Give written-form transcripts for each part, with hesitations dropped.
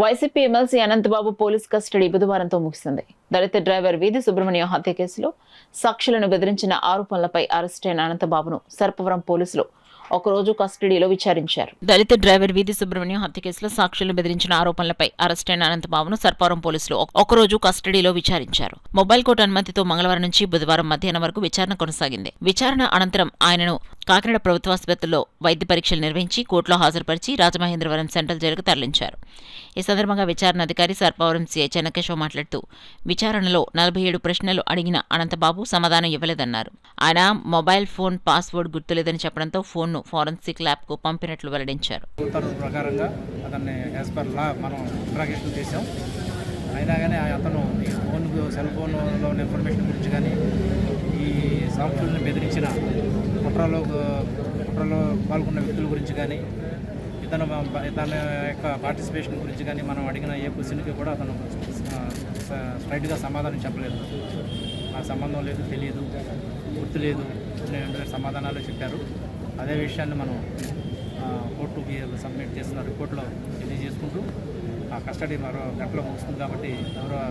YCP MLC Anantababu police custody బుధవారంతో ముగిసింది. దళిత డ్రైవర్ వీధి సుబ్రహ్మణ్యం హత్య కేసులో సాక్షులను బెదిరించిన ఆరోపణలపై అరెస్టైన అనంతబాబును సర్పవరం పోలీసులు ఒకరోజు కస్టడీలో విచారించారు. దళిత డ్రైవర్ వీధి సుబ్రహ్మణ్యం హత్య కేసులో సాక్షులను బెదిరించిన ఆరోపణలపై అరెస్టైన అనంతబాబును సర్పవరం పోలీసులు ఒకరోజు కస్టడీలో విచారించారు. మొబైల్ కోర్టు అనుమతితో మంగళవారం నుంచి బుధవారం మధ్యాహ్నం వరకు విచారణ కొనసాగింది. విచారణ అనంతరం ఆయనను కాకినాడ ప్రభుత్వాసుపత్రిలో వైద్య పరీక్షలు నిర్వహించి కోర్టులో హాజరుపరిచి రాజమహేంద్రవరం సెంట్రల్ జైలుకు తరలించారు. ఈ సందర్భంగా విచారణ అధికారి సర్పవరం సీఐ చెన్నకేశవ్ మాట్లాడుతూ విచారణలో 47 ప్రశ్నలు అడిగిన అనంతబాబు సమాధానం ఇవ్వలేదన్నారు. ఆయన మొబైల్ ఫోన్ పాస్వర్డ్ గుర్తులేదని చెప్పడంతో ఫోన్ను ఫోరెన్సిక్ ల్యాబ్ కు పంపినట్లు వెల్లడించారు. ప్రకారంగా అతన్ని యాజ్ పర్ లా మనం ఇంట్రాగేషన్ చేసాం. అయినా కానీ అతను ఈ సెల్ ఫోన్లో ఉన్న ఇన్ఫర్మేషన్ గురించి కానీ ఈ సాక్షుల్ని బెదిరించిన కుట్రలో పాల్గొన్న వ్యక్తుల గురించి కానీ తన యొక్క పార్టిసిపేషన్ గురించి కానీ మనం అడిగిన ఏ క్వశ్చన్కి కూడా అతను స్ట్రైట్గా సమాధానం చెప్పలేదు. నాకు సంబంధం లేదు, తెలియదు, గుర్తులేదు అనే సమాధానాలు చెప్పారు. అదే విషయాన్ని మనం కోర్టుకి సబ్మిట్ చేస్తున్న రిపోర్ట్లో తెలియజేసుకుంటూ ఆ కస్టడీ మరో గంటలో ముగుస్తుంది కాబట్టి ఎవరో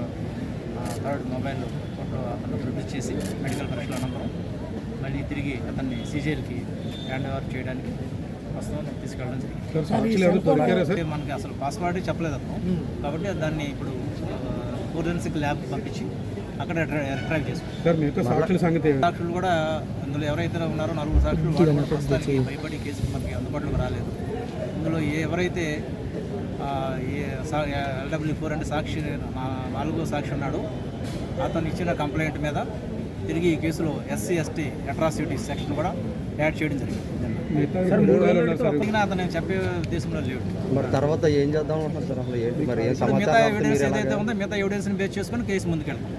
థర్డ్ మొబైల్ కోర్టులో అతను ప్రొడ్యూస్ చేసి మెడికల్ పరీక్షల అనంతరం మళ్ళీ తిరిగి అతన్ని సీజేల్కి హ్యాండ్ ఓవర్ చేయడానికి ప్రస్తుతం తీసుకెళ్ళడం జరిగింది. మనకి అసలు పాస్వర్డ్ చెప్పలేదు అతను కాబట్టి దాన్ని ఇప్పుడు ఫోరెన్సిక్ ల్యాబ్ పంపించి అక్కడ రిట్రైవ్ చేసుకుంటారు. సాక్షులు కూడా ఇందులో ఎవరైతే ఉన్నారో 4 సాక్షులు వాళ్ళు ప్రస్తుతానికి భయపడి కేసుకి మనకి అందుబాటులోకి రాలేదు. ఇందులో ఎవరైతే LW4 అంటే సాక్షి 4వ సాక్షి ఉన్నాడో అతను ఇచ్చిన కంప్లైంట్ మీద తిరిగి ఈ కేసులో SC/ST అట్రాసిటీస్ సెక్షన్ కూడా యాడ్ చేయడం జరిగింది. అతను చెప్పే ఉద్దేశంలో లేవు. మరి తర్వాత ఏం చేద్దాం? మిగతా ఎవిడెన్స్ ఏదైతే ఉందో మిగతా ఎవిడెన్స్ని బేస్ చేసుకొని కేసు ముందుకెళ్తాం.